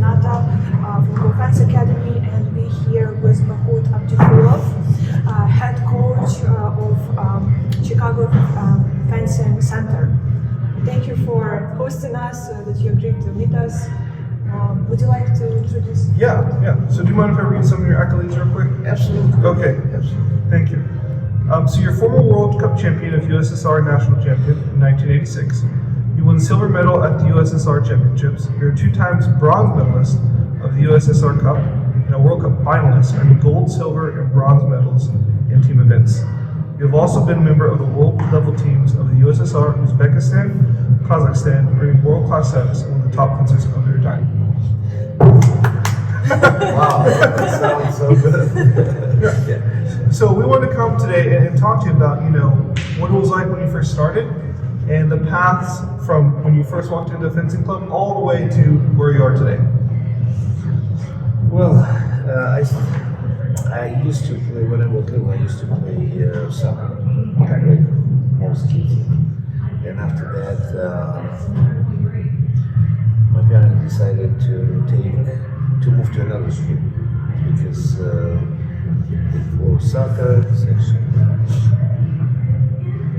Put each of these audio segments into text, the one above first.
from Defense Academy, and we here with Bakhut Abdikulov, head coach of Chicago Fencing Center. Thank you for hosting us, that you agreed to meet us. Would you like to introduce? Yeah. So do you mind if I read some of your accolades real quick? Absolutely. Okay. Absolutely. Thank you. So you're former World Cup champion of USSR national champion in 1986. You won silver medal at the USSR Championships. You're a 2 times bronze medalist of the USSR Cup and a World Cup finalist, earning gold, silver, and bronze medals in team events. You have also been a member of the world level teams of the USSR, Uzbekistan, Kazakhstan, earning world-class status and one of the top fencers of your time. Wow, that sounds so good. Yeah. So we wanted to come today and talk to you about, what it was like when you first started, and the paths from when you first walked into the fencing club all the way to where you are today. Well, I used to play, when I was little, I used to play soccer, like most kids. And after that, my parents decided to move to another school because for soccer section,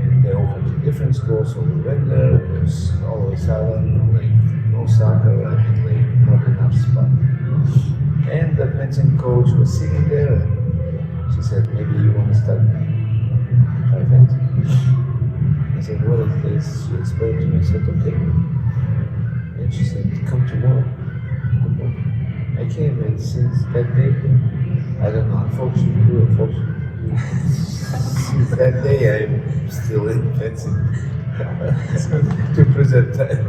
and they opened a different school, so we went there. It was always silent, like no soccer, not enough spot. And the fencing coach was sitting there, and she said, "Maybe you want to start try fencing." I said, "What is this?" She explained to me. I said, "Okay." And she said, "Come tomorrow." I came, and since that day, I don't know, unfortunately, since that day, I'm still in fencing to present time.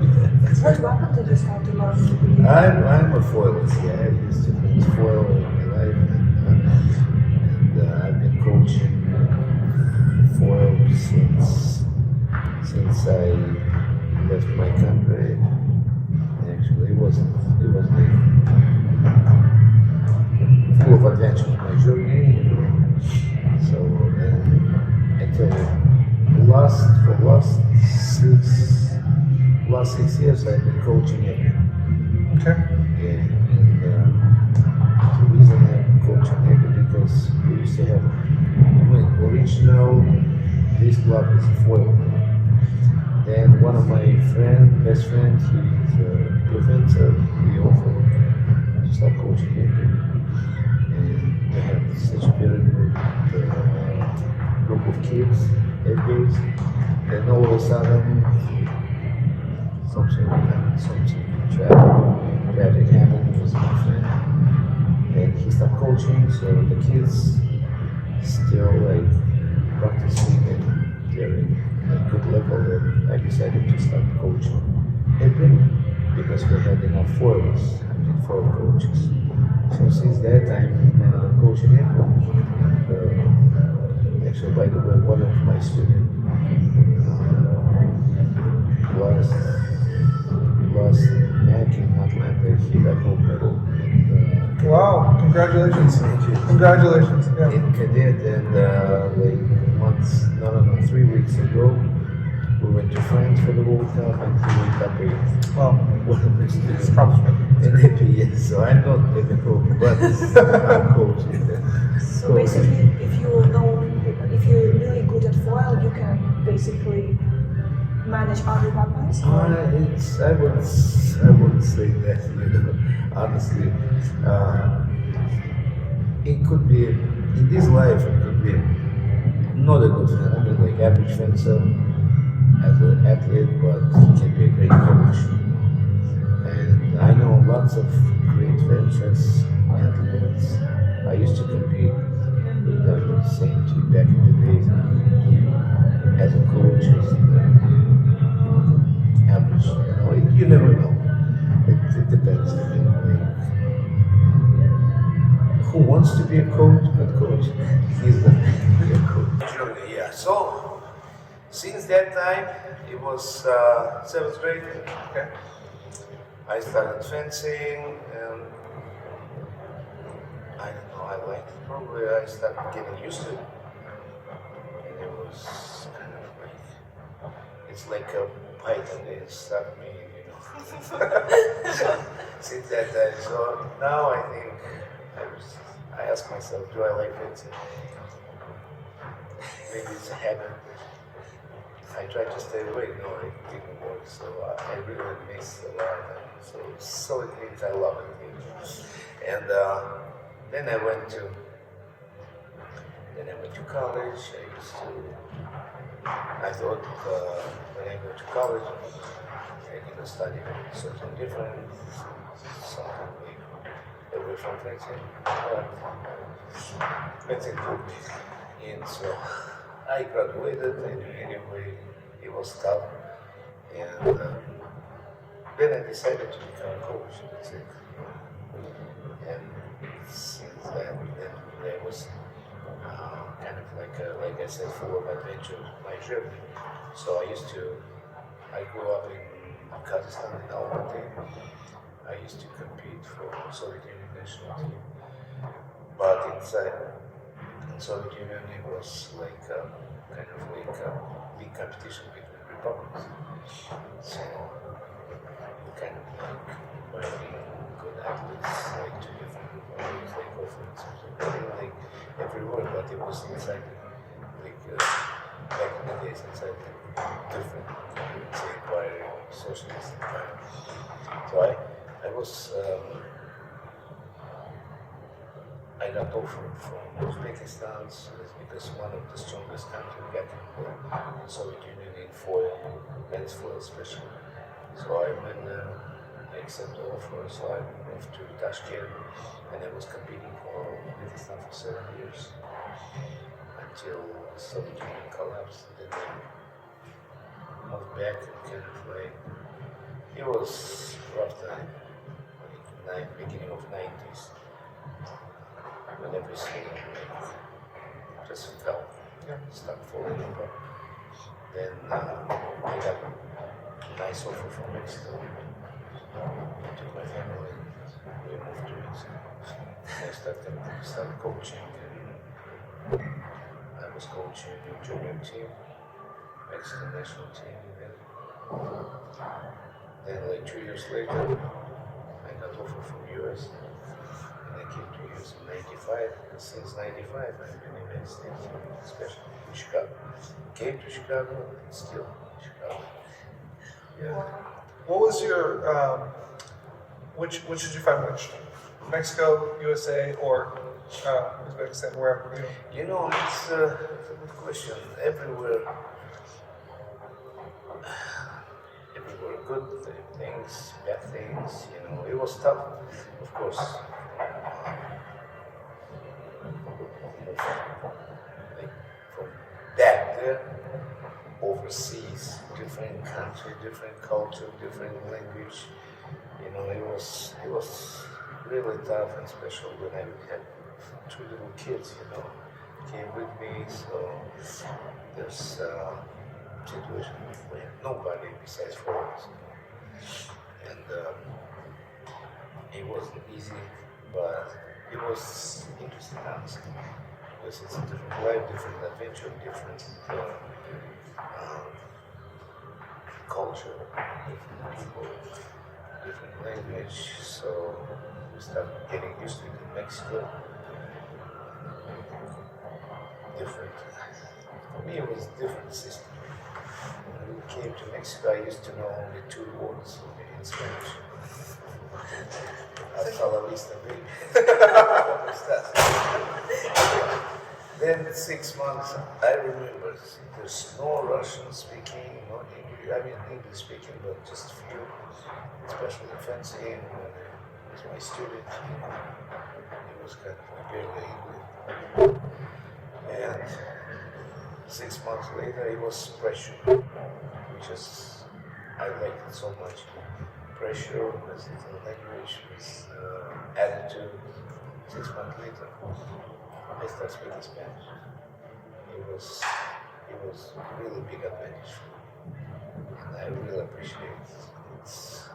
What weapon did you start to learn? I'm a foilist, I used to fence foil all my life, and I've been coaching foil since I left my country. Actually, it wasn't full of adventure to my journey, So I tell you, for last 6 years I've been coaching it. Okay. Yeah, and the reason I'm coaching it because we used to have, original, this club is a foil. Then one of my best friends, he's a defensive, he offered to start coaching him. And we had such a very good group of kids, kids. Then all of a sudden, something tragic happened with my friend. And he stopped coaching, so the kids still practicing and they're in a good level. And I decided to start coaching April because we had enough foils, foil coaches. So since that I'm coaching April. Actually, by the way, one of my students was back in Atlanta. He got gold medal. Wow! Congratulations! Congratulations! Yeah. In cadet, and 3 weeks ago, we went to France for the World Cup, and he went up with one of the students. In AP, yes. So I'm not a coach, but I'm coaching. So basically, if you're really good at foil, you can basically manage other weapons? I wouldn't say that, honestly. It could be, in this life, it could be not a good fence, average fencer as an athlete, but he can be a great coach. And I know lots of great fencers, athletes. I used to compete with them in the same team back in the days as a coach, as average. You never know. It depends. Who wants to be a coach? Good coach. He's going to be a coach. Yeah. So since that time, it was 7th grade. Okay. I started fencing, and I don't know. I liked it. Probably I started getting used to it, and it was kind of it's like a python. They stuck me, since that time. So now I think I ask myself, do I like fencing? Maybe it's a habit. I try to stay away. No, it didn't work. So I really miss a lot. So it means I love it. And then I went to college. I thought when I go to college, I'm going to study something different, something away from fencing. But fencing took me in, so I graduated, and anyway, it was tough. And then I decided to become a coach. That's it. And since then I was kind of like I said, full of adventure, my journey. So I grew up in Kazakhstan in Almaty. I used to compete for Soviet Union national team. But inside Soviet Union, it was like kind of like a big competition between republics. So kind of like inviting good athletes like to different republics, like offerings, like everywhere, but it was inside like back in the days inside different say empire, socialist empire. So I was I got offered from Uzbekistan because one of the strongest countries back in the Soviet Union in foil, men's foil especially. So I went there, I accepted the offer, so I moved to Tashkent and I was competing for Uzbekistan for 7 years until the Soviet Union collapsed. Then I moved back and kind of like, it was rough time, like beginning of 90s. When everything just fell, started falling apart. Then I got a nice offer from Mexico. I took my family and we moved to Mexico. I started coaching, and I was coaching a junior team, Mexican national team. Then like 2 years later, I got offer from US. I came to US in 95, and since 95 I've been in the United States, especially in Chicago. Came to Chicago, and still in Chicago. Yeah. What was your, which did you find which? Mexico, USA, or Uzbekistan, wherever, You know, it's a good question. Everywhere, good things, bad things, it was tough, of course. Like from back there, overseas, different country, different culture, different language. It was really tough, and especially when I had 2 little kids, came with me. So there's a situation where nobody besides foreigners. And it wasn't easy, but it was interesting, honestly, because it's a different life, different adventure, different culture, different people, different language. So we started getting used to it in Mexico. Different. For me, it was a different system. When we came to Mexico, I used to know only 2 words in Spanish. Hasta la vista, baby. Then 6 months, I remember there's no Russian speaking, no English, English speaking, but just few, especially fencing. When I was my student, it was kind of like barely English. And 6 months later, it was pressure, which is, I liked it so much. Pressure with the language, with attitude. 6 months later, I started speaking Spanish. It was really big advantage for me, and I really appreciate it. It's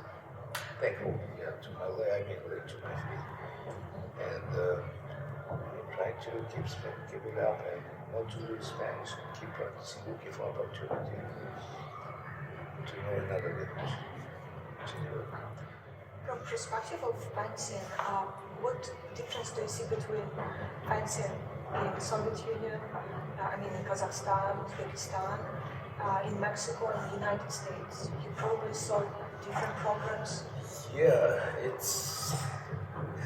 thankful, to my leg, to my feet, and try to keep it up and not to lose Spanish and keep practicing, looking for opportunity to know another language. from perspective of fencing, what difference do you see between fencing in Soviet Union, in Kazakhstan, Uzbekistan, in Mexico and the United States? You probably saw different programs. Yeah, it's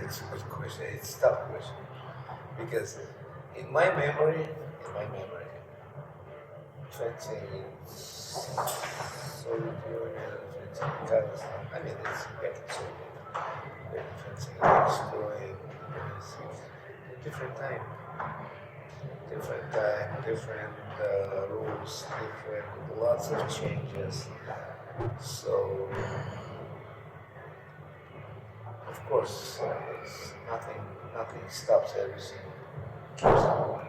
a good question. It's a tough question because in my memory, fencing in Soviet Union, fencing in Kazakhstan. I mean, it's back in Soviet. Fencing in Mexico and it's a different time, different rules, different lots of changes. So. Of course, it's nothing stops everything. Keeps on going.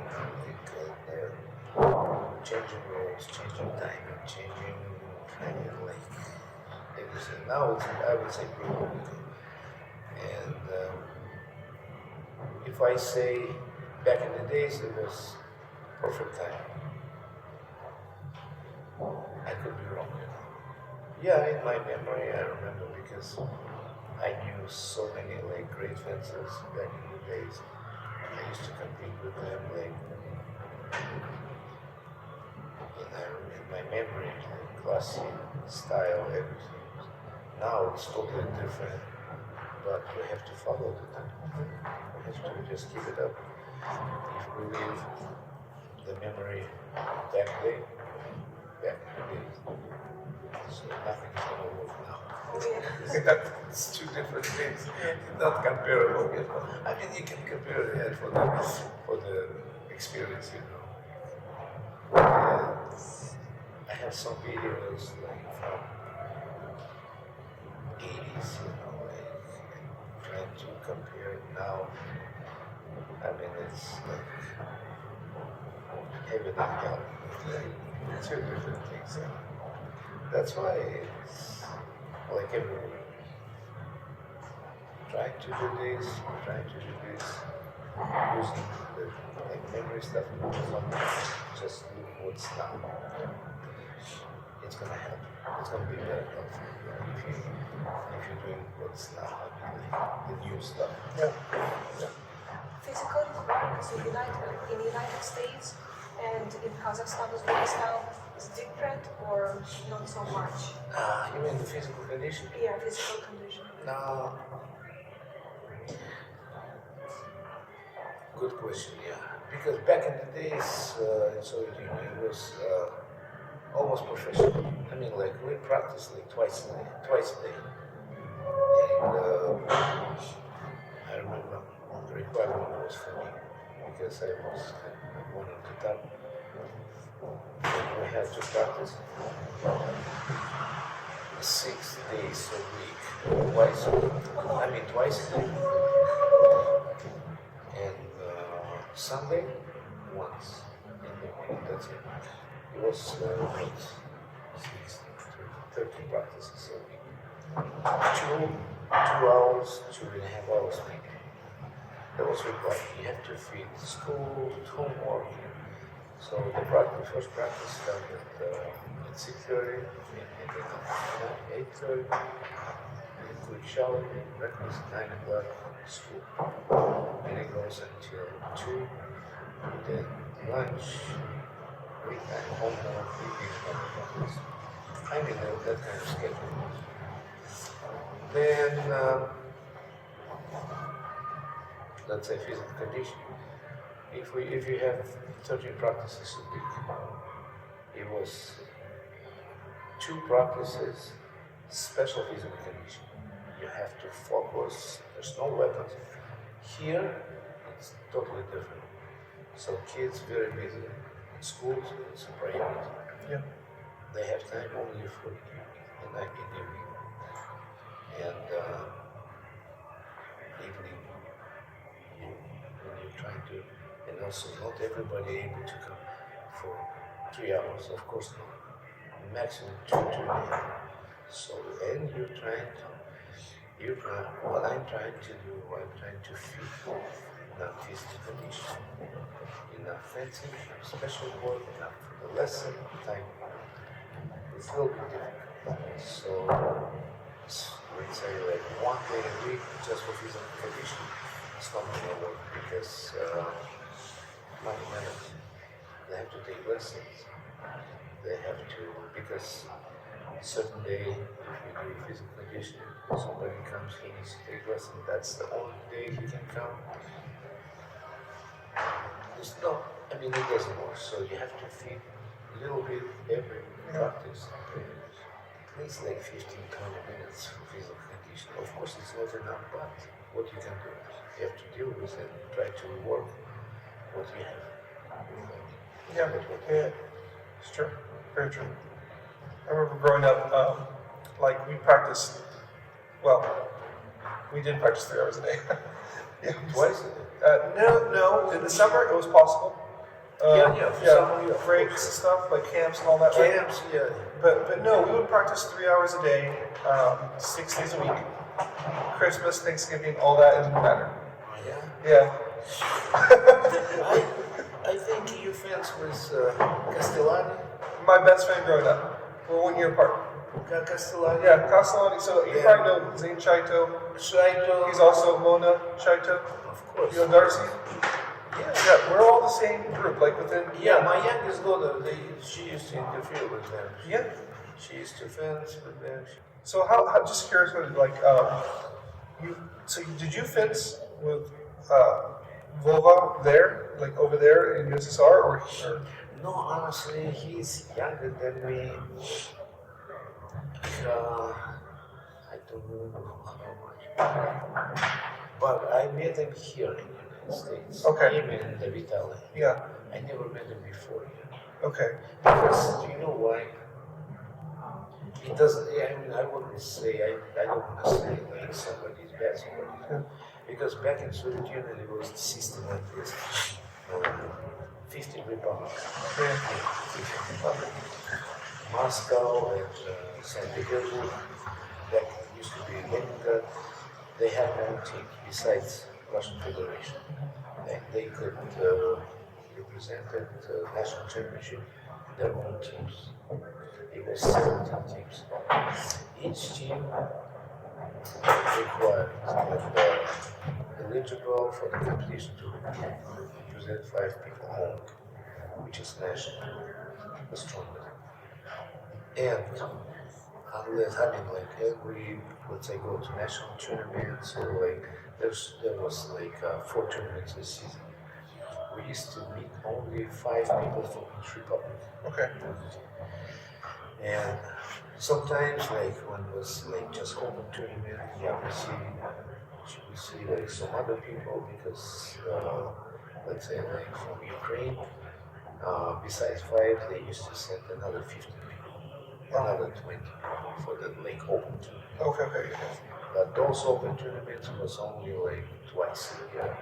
Changing rules, changing timing, changing kind of like everything. Now it's, I would say, brutal. And if I say back in the days it was perfect time, I could be wrong. Yeah, in my memory, I remember because I knew so many like great fencers back in the days. I used to compete with them like in my memory, like classy style, everything. Now it's totally different, but we have to follow the time. We have to just keep it up. If we leave the memory back then, back in the days, so nothing's gonna work now. It's two different things, not comparable. You know? I mean, you can compare it for the experience, you know. And I have some videos like from 80s, you know, like trying to compare it now. I mean, it's like heaven and hell, like two different things. And that's why it's like everywhere. Trying to do this, using the like memory stuff, just look what's now. It's gonna help. It's gonna be very helpful if you're doing what's now, the new stuff. Yeah. Physical requirements in the United States and in Kazakhstan, Uzbekistan is different or not so much? You mean the physical condition? Yeah, physical condition. No. Good question, yeah. Because back in the days, in Soviet Union, it was almost professional. I mean, like we practiced like twice a day. And I remember the requirement was for me because I was one of the top. We had to practice 6 days a week, twice a day. And Sunday, once in the morning, that's it. It was 30 practices a week. 2 hours, 2.5 hours maybe. That was required. You have to feed school, homework. So the first practice started at 6:30, and then 8:30. Quick shower, breakfast, 9 o'clock, school. And it goes until 2, then lunch, weekend, homework, weekend, practice. I mean, that kind of schedule. Then, let's say physical condition. If you have 13 practices a week, it was 2 practices, special physical condition. You have to focus, there's no weapons. Here, it's totally different. So kids very busy. In schools, it's a priority. Yeah. They have time only for the night in the evening. And evening, when you're trying to, and also not everybody able to come for 3 hours, of course not. Maximum 2.5. So, and what I'm trying to do, I'm trying to feed enough physical condition, enough fencing, enough special work, enough for the lesson time. It's a little bit difficult. So, it's let's say like 1 day a week just for physical conditioning, it's not gonna work because money matters. They have to take lessons. They have to, because certain day if you do physical conditioning, somebody comes, he needs to take lesson. That's the only day he can come. It's not, I mean, it doesn't work. So you have to feed a little bit every practice. At least like 15, 20 minutes for physical conditioning. Of course, it's not enough, but what you can do, you have to deal with it, try to work what you have. Yeah, it's true. Very true. I remember growing up, like we practiced, well, we did practice 3 hours a day. Yeah. Twice a day? No. In the summer it was possible. Summer, breaks and stuff, like camps and all that. Right? Camps, yeah. But no, we would practice 3 hours a day, 6 days a week. Christmas, Thanksgiving, all that, it didn't matter. Yeah. Yeah. I think you friends with Castellani? My best friend growing up. We're 1 year apart. Castellani? Yeah, Castellani. So you probably know Zane Chaito. Chaito. He's also Mona Chaito. Of course. You know Darcy? Yeah. Yeah, we're all the same group, like within. Yeah, my youngest daughter, she used to interfere with them. Yeah. She used to fence with them. So how just curious, like, did you fence with Vova there, like over there in USSR, or? No, honestly, he's younger than me. I don't remember how much. But I met him here in the United States. Okay. Him and Vitaly. Yeah. I never met him before. Okay. Because, do you know why? It doesn't, I mean, I wouldn't say, I don't want to say like somebody's bad, somebody's good. Because back in Soviet Union, it was the system like this. 15 republics. Yeah. 15 republics. Moscow and St. Petersburg, that used to be Leningrad, they had their own team besides Russian Federation. They could represent at national championship their own teams. It was 17 teams. Each team required eligible for the competition to represent 5 people only, which is national, the strongest. And unless, I mean, like every, let's say, go to national tournaments, or like there was like 4 tournaments this season. We used to meet only 5 people from each republic. Okay. And sometimes, like when it was like just open tournament, yeah, we see like some other people because, let's say, like from Ukraine, besides 5, they used to send another 15 people, another 20 people for the like open tournament. Okay. But those open tournaments was only like twice a year.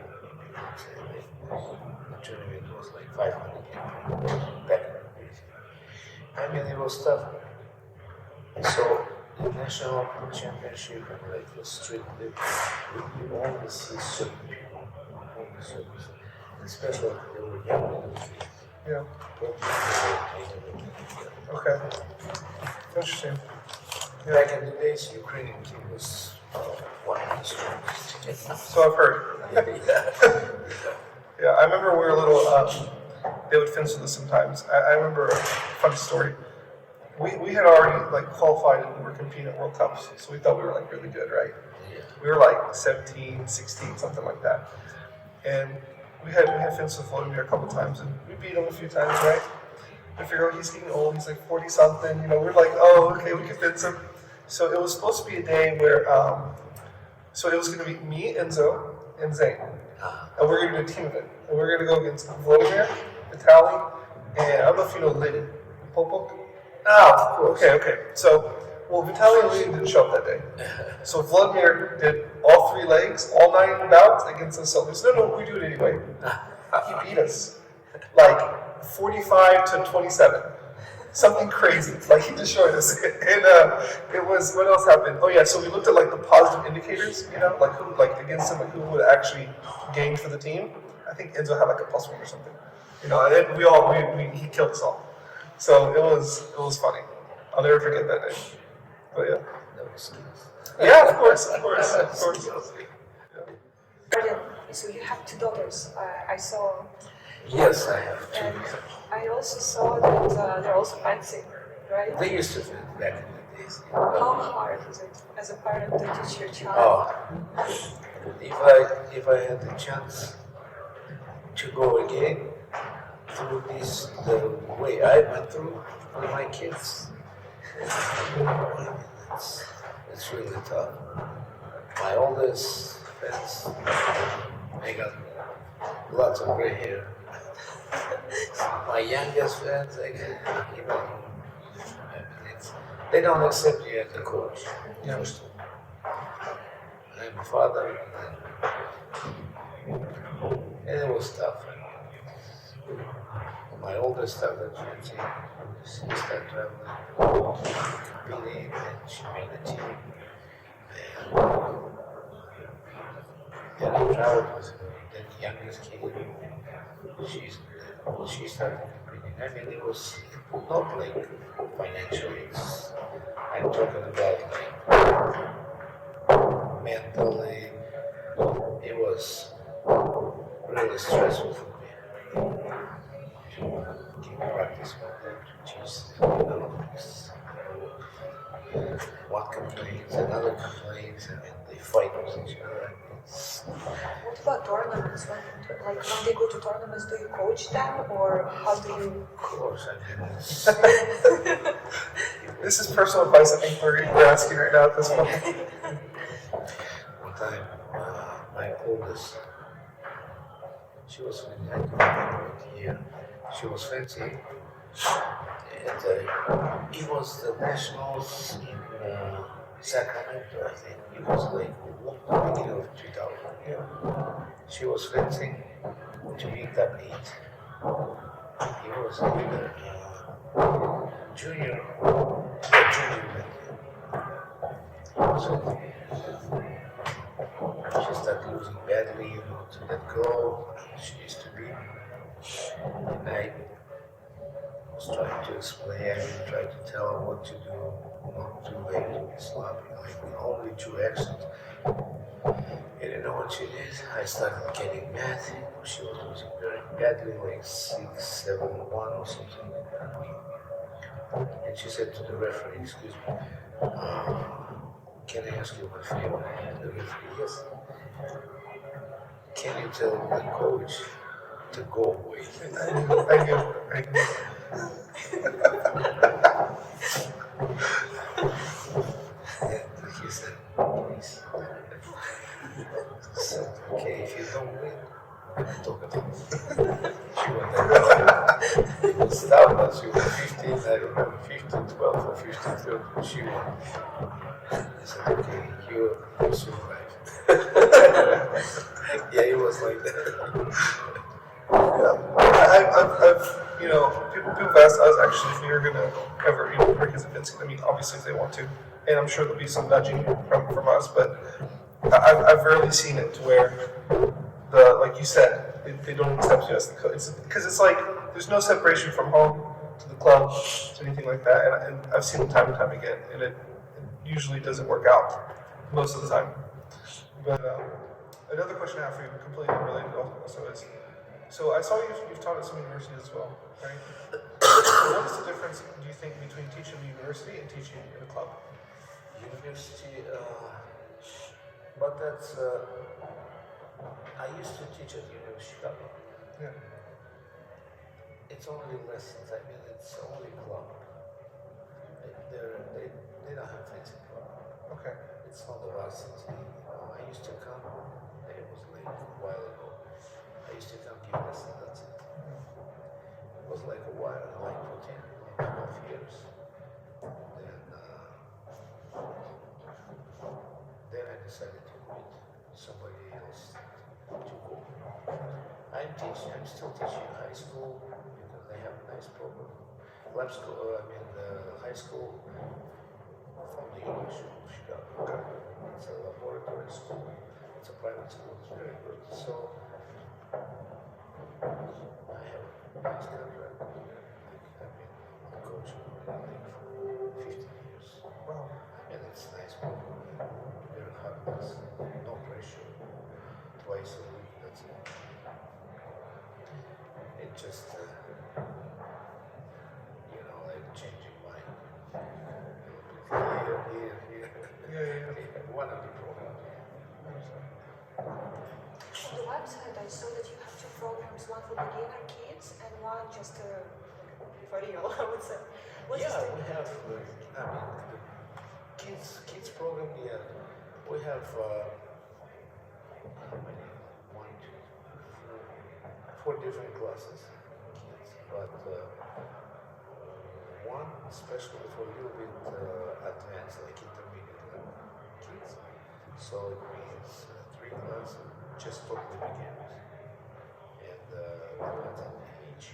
The tournament was like 500 people back in the days. I mean, it was tough. So the national championship, like the street, you only see certain people, only certain people. Especially if they were younger than me. Yeah. Okay. Interesting. Yeah. Back in the days, Ukrainian team was one of the strongest. So I've heard. Yeah, I remember when we were little, they would fence with us sometimes. I remember a funny story. We had already like qualified and we were competing at World Cups, so we thought we were like really good, right? Yeah. We were like 17, 16, something like that. And we had fenced with Vladimir a couple times, and we beat him a few times, right? We figure, oh, he's getting old, he's like 40 something, you know, we're like, oh, okay, we can fence him. So it was supposed to be a day where, so it was going to be me, Enzo, and Zane. And we're going to do a team event. And we're going to go against Vladimir, Vitaly, and I don't know if you know Liddy, Popok. Oh, of course. Okay. So, well, Vitaly and Liddy didn't show up that day. So Vladimir did all 3 legs, all 9 bouts against us. So we said, no, we do it anyway. He beat us. Like 45 to 27. Something crazy. Like he destroyed us. And it was, what else happened? Oh yeah, so we looked at like the positive indicators, you know, like who, like against him, like who would actually gain for the team. I think Enzo had like a +1 or something. You know, and then he killed us all. So it was funny. I'll never forget that day. But yeah. That was nice. Yeah, of course, of course, of course. Pardon, so you have two daughters. I saw, Yes, I have two. and I also saw that they're also fencing, right? They used to fit back in the days. How hard is it as a parent to teach your child? Oh, if I had the chance to go again through this the way I went through with my kids, it's really tough. My oldest friends, they got lots of gray hair. My youngest friends, they got, they don't accept you as a coach. Yeah. I'm a father, and it was tough. My oldest started dancing, she started traveling, competing, and she made a team. And I traveled with her. Then the youngest came, she started competing. I mean, it was not like financially. I'm talking about like mentally. It was really stressful for me. Keep practice with them to teach them. One complains, another complains, and then they fight with each other. What about tournaments? When they go to tournaments, do you coach them or how do you? Of course, I mean, This is personal advice I think we're asking right now at this point. one time, my oldest, she was fencing, I don't remember what year, she was fencing, and it was the nationals in Sacramento, I think. It was like the beginning of 2000. She was fencing to be top 8. He was in the junior event. So she started losing badly, to that girl she used to be. And I was trying to explain, trying to tell her what to do, not to like sloppy, like only 2 actions. And you know what she did? I started getting mad. She was losing very badly, like 6-7-1 or something. And she said to the referee, "Excuse me, can I ask you one favor?" And the referee, "Yes." "Can you tell the coach to go away?" I knew. And he said, "Please." So, okay, if you don't win, I talk about it. She went and stopped us. She was 15, I remember 15, 12 or 15, 13. She won. I said, okay, you survived. Yeah, it was like that. I've people have asked us actually if we are gonna ever, break his fencing. I mean, obviously if they want to, and I'm sure there'll be some nudging from us, but I've rarely seen it to where like you said, they don't accept you as the coach. Because it's like there's no separation from home to the club to anything like that, and I've seen it time and time again, and it usually doesn't work out most of the time. But another question I have for you, completely unrelated also is, so I saw you've taught at some universities as well, right? So what is the difference, do you think, between teaching in a university and teaching in a club? University, but that's, I used to teach at the University of Chicago. Yeah. It's only lessons, I mean, it's only club. They don't have fencing club. Okay. It's not the varsity. I used to come, it was like a while ago. I used to come give lessons, that's it. It was like a while, like for 10 years. Then I decided to quit. Somebody else to go. I'm still teaching high school because they have a nice program. Lab school, high school from the University of Chicago. It's a laboratory school. It's a private school. It's very good. So I have a nice contract. I've been coaching for 15 years. Wow. and it's nice program. Very harmless, no pressure. Twice a week, that's it. It just, like changing mind. Here. Yeah. One of the programs. On the website, I saw that you have two programs, one for beginner kids and one just for real, I would say. What is the We have, the kids program, yeah. We have, how many? 1, 2, 3, 4 different classes, kids. But one especially for a little bit advanced, like intermediate level kids. So it means 3 classes, just totally beginners. And depends on the age.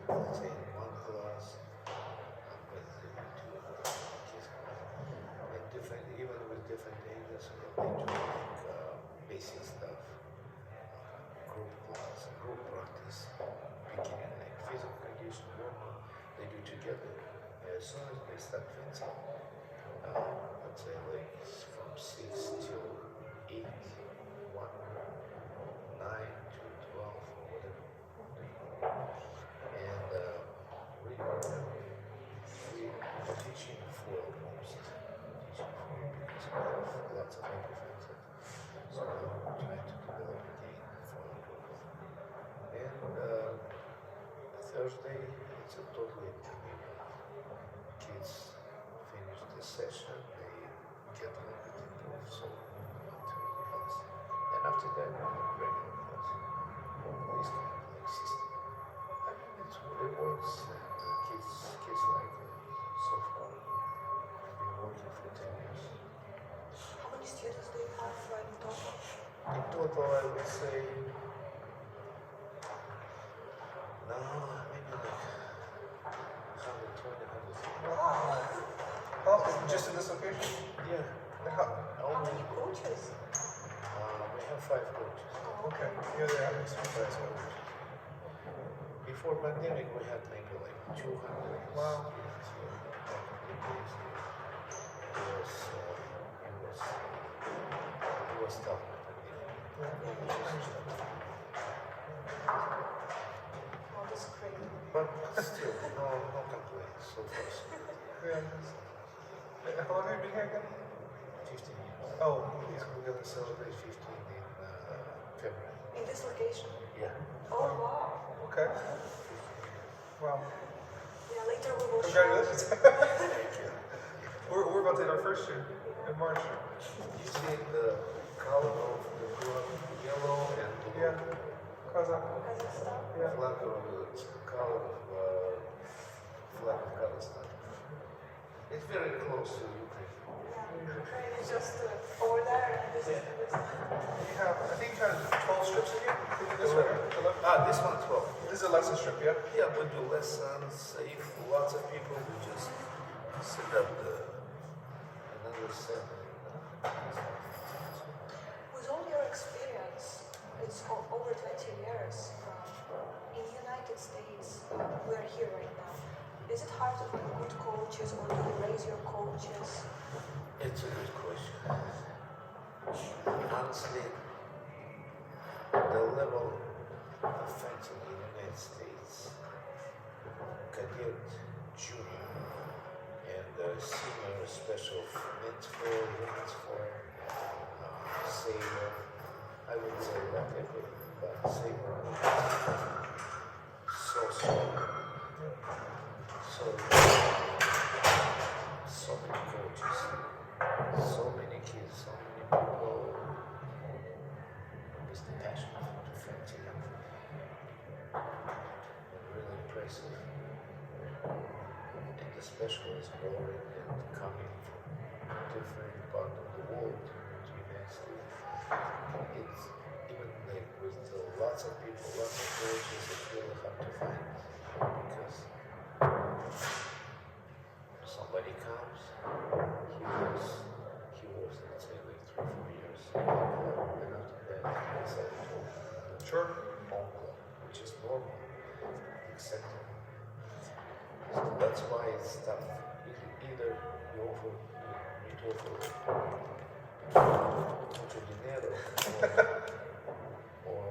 Let's say in one class, I'm going to do 2 kids. And different, even with different ages, they do like basic stuff, group class, group practice, beginning like physical condition, warm-up, they do together. As soon as they start fencing, let's say like from 6 to 8, 1, 9 to 12, or whatever. And we're teaching for almost, because we have lots of microphones. So we're trying to develop again for our group. And Thursday, it's a totally intermediate. Kids finish the session, they get a little bit improved, so until class. And after that, regular class. This kind of like system. I mean, it works, and kids like it so far. I've been working for 10 years. How many students do you have in total? In total, I would say, no, maybe like 120, 130. Oh, just in this location? Yeah. How Only, many coaches? we have 5 coaches. Okay. Yeah, they have this. 5 coaches. Before pandemic, we had maybe like 200 Wow. students here. Back in the days, it was tough. Oh, that's great. But still, no complaints so far. So Yeah. How long have you been here again? 15 years. Oh, Yeah, yeah. we're gonna celebrate 15 in February. In this location? Yeah. Oh, wow. Okay. Wow. Yeah, later we will Congratulations. Thank you. we're about to hit our first year in March. You see the color of the blood, yellow and blue. Yeah. Kazakh. Kazakhstan. Yeah. Flag of the color of flag of Kazakhstan. It's very close to Ukraine. Yeah, Ukraine is just over there, and this is this. You have, I think you have 12 strips in here. This one, right? 11? This one's 12. This is a lesson strip, yeah? Yeah, we do lessons. If lots of people, we just set up another 7. With all your experience, it's over 20 years in the United States. We're here right now. Is it hard to find good coaches, or do you raise your coaches? It's a good question. Honestly, the level of fencing in the United States, cadet, junior, and senior special men's floor, women's floor, sailor, I wouldn't say that every, but sailor, so small. So many coaches, so many kids, so many people with the passion to fencing. Really impressive. And the specialists growing and coming from different parts of the world to United States. It's even like with lots of people, lots of coaches, it's really hard to find because somebody comes, he works, let's say, like 3 or 4 years, and after that, he decided to open Sure. home club, which is normal, accepted. So that's why it's tough. offer me to offer mucho dinero, or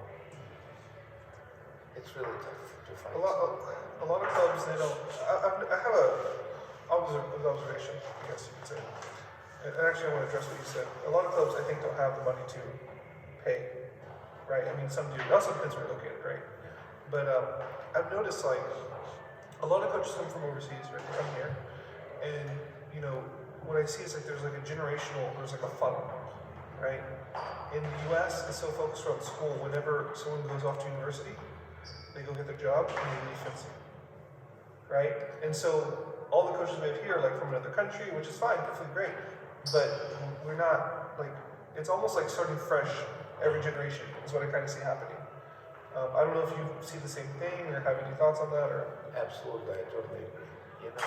it's really tough to find. A lot of clubs, they don't. I have an observation, I guess you could say. And actually, I want to address what you said. A lot of clubs, I think, don't have the money to pay, right? I mean, some do. It also depends where you're located, right? But I've noticed, like, a lot of coaches come from overseas, right? They come here, and, you know, what I see is, like, there's like a funnel, right? In the U.S., it's so focused around school. Whenever someone goes off to university, they go get their job and they leave fencing, right? And so all the coaches we have here, like from another country, which is fine, perfectly great, but we're not, like, it's almost like starting fresh every generation is what I kind of see happening. I don't know if you see the same thing or have any thoughts on that, or? Absolutely, I totally agree. You know,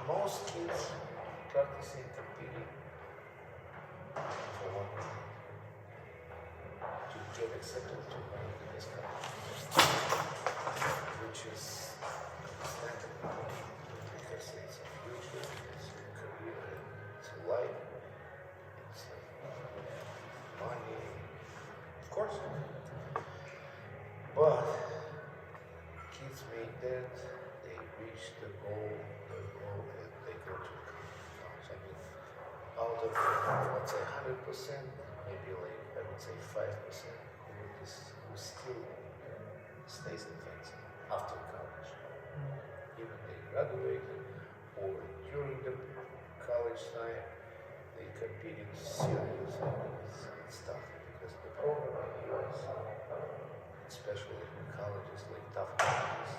most kids practicing competing for one reason, to get accepted to one of the best countries, which is understandable because it's a future, it's a career, it's a life, it's money. Of course. But kids make that, they reach the goal, and they go to college. I mean, out of, let's say, 100%, maybe like, I would say 5% who still stays in fencing after college. Even they graduated or during the college time, they competed seriously. It's tough because the program here is, especially in colleges, like tough colleges.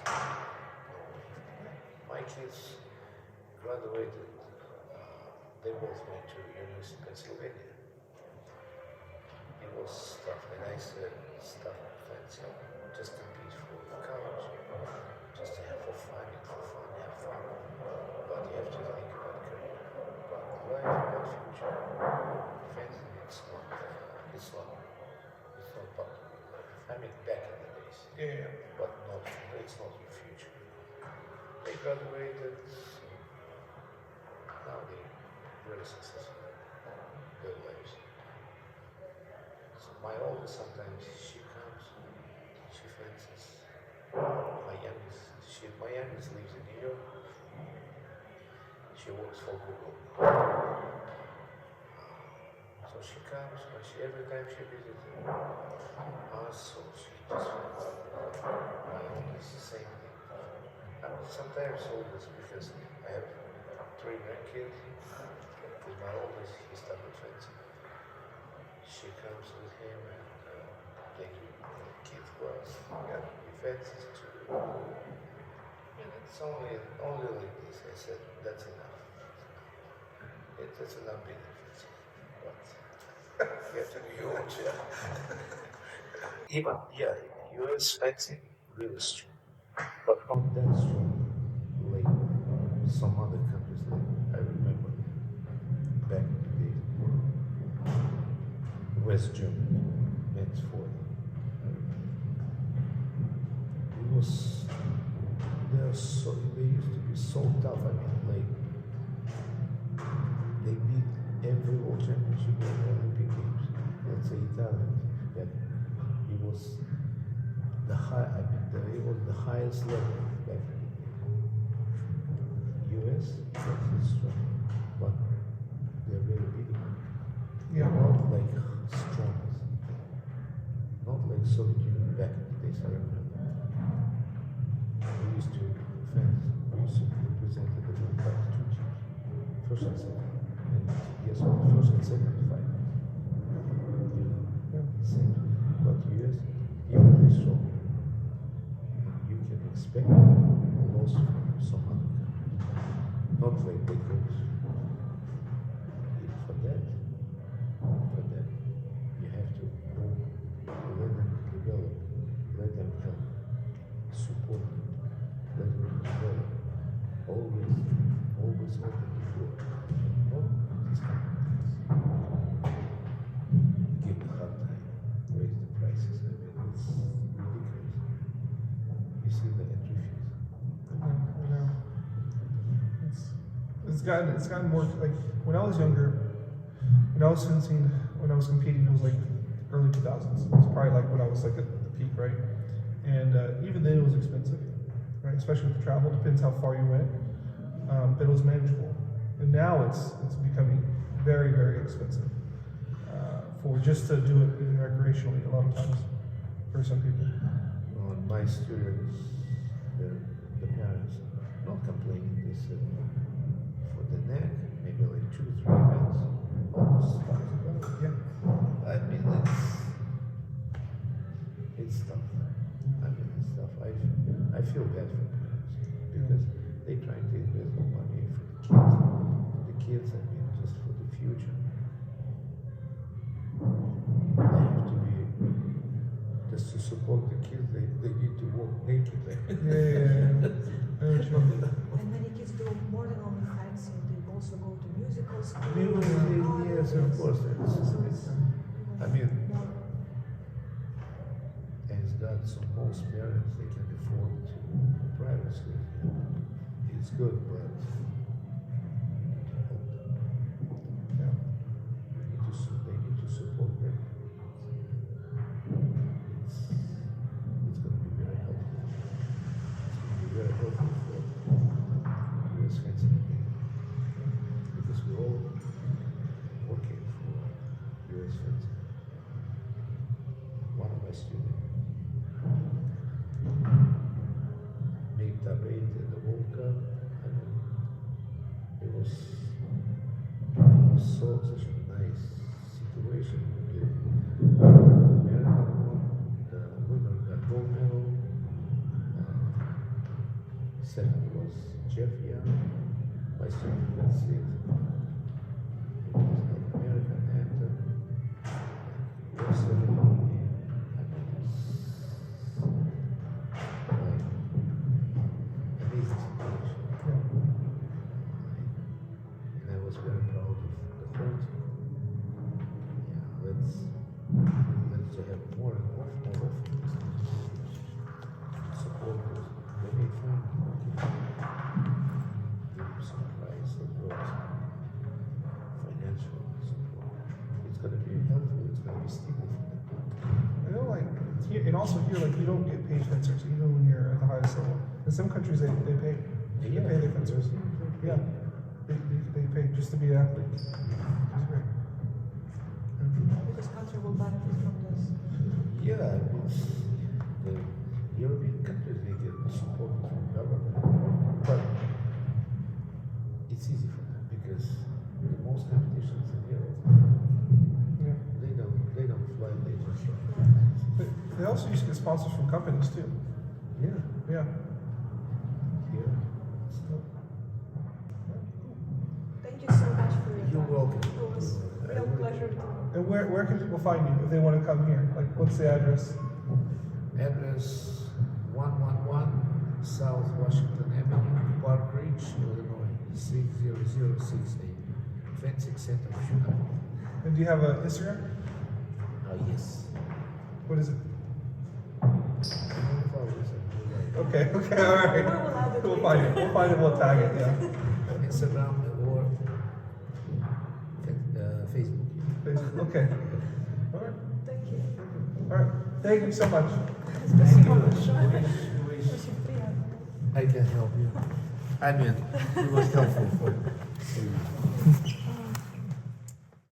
My kids graduated, they both went to University of Pennsylvania. It was tough, and I said, stop fencing, just compete for college, just to have for fun, have fun. But you have to think about career, about life, about future. Fencing, it's not popular. I mean, back in the days. Yeah. But it's not your future. They graduated, so now they're very successful in their lives. So my oldest, sometimes she comes, she fences. My youngest lives in New York. She works for Google. So she comes, but every time she visits us, so she just my oldest, the same thing. Sometimes oldest, because I have 3 grandkids, with my oldest, he started fencing. She comes with him and they do kids class, he fences too. And it's only like this. I said, that's enough. That's enough being fencing. But you have to do your own share. Even, US fencing really strong, but not that strong like some other countries. Like I remember back in the days, West Germany, men's sport. They used to be so tough. I mean, like they beat every world championship and Olympic games. Let's say Italian. Yeah, it was the highest level back in the day. US, that's strong, but they're really big. Yeah. Not like strong, not like Soviet Union back in the days. I remember. We used to represent the world by 2 teams, first and second, and guess what? First and second fight. Same, but US, even they strong, you can expect most from some other countries. Not like they could. For that, you have to let them develop, let them help, support them, let them develop. Always open the door. Not these kind of things. gotten more like when I was younger, when I was fencing, when I was competing, it was like early 2000s. It was probably like when I was like at the peak, right? And even then, it was expensive, right? Especially with the travel, depends how far you went, but it was manageable. And now it's becoming very, very expensive for just to do it even recreationally. A lot of times, for some people. On my students, the parents not complaining. They said for the neck, maybe like 2-3 events, almost $1,000. Yeah. I mean, it's tough. I mean, it's tough. I feel bad for parents because they try to invest more money for the kids. The kids, I mean, just for the future. They have to be, just to support the kids, they need to walk naked. Yeah. I know what you mean. And many kids do more than only fencing. They also go to musical school. Yes, of course. So it's I mean, more. as God, so most parents, they can afford to private school. It's good, but Yeah. they need to support them. It's going to be very helpful. It's going to be very helpful for US fencing because we're all working for US fencing. One of my students made top 8 in the World Cup. I mean, it was such a nice situation. The American won, the winner got gold medal. Second was Jeff Young. My student got sixth. It was an American actor. Was second. I mean, it's like amazing situation. And I was very proud of the whole team. Yeah, let's have more and more supporters. They may find give them some prize support, financial support. It's gonna be helpful, it's gonna be stable for them. I know, like here, and also here, like you don't get paid fencers even when you're at the highest level. In some countries, they pay. They pay their fencers. Yeah, they pay just to be an athlete. It's great. Because country will benefit from this. Yeah, it's the European countries, they get support from government, but it's easy for them because most competitions in Europe, Yeah. they don't fly, they just But they also used to get sponsors from companies too. yeah, Yeah. here. Thank you so much for your You're time. welcome. It was a real pleasure to. And where can people find you if they want to come here? Like, what's the address? Address 111 South Washington Avenue, Park Ridge, Illinois 60068. Fencing Center of Chicago. And do you have an Instagram? Yes. What is it? Followers and Okay, all right. We'll add it We'll later. find it. We'll find it. We'll tag it. Yeah. Instagram or Facebook. Okay. All right. Thank you. All right. Thank you so much. Спасибо большое. Очень приятно. I can help you. I mean, it was helpful for you.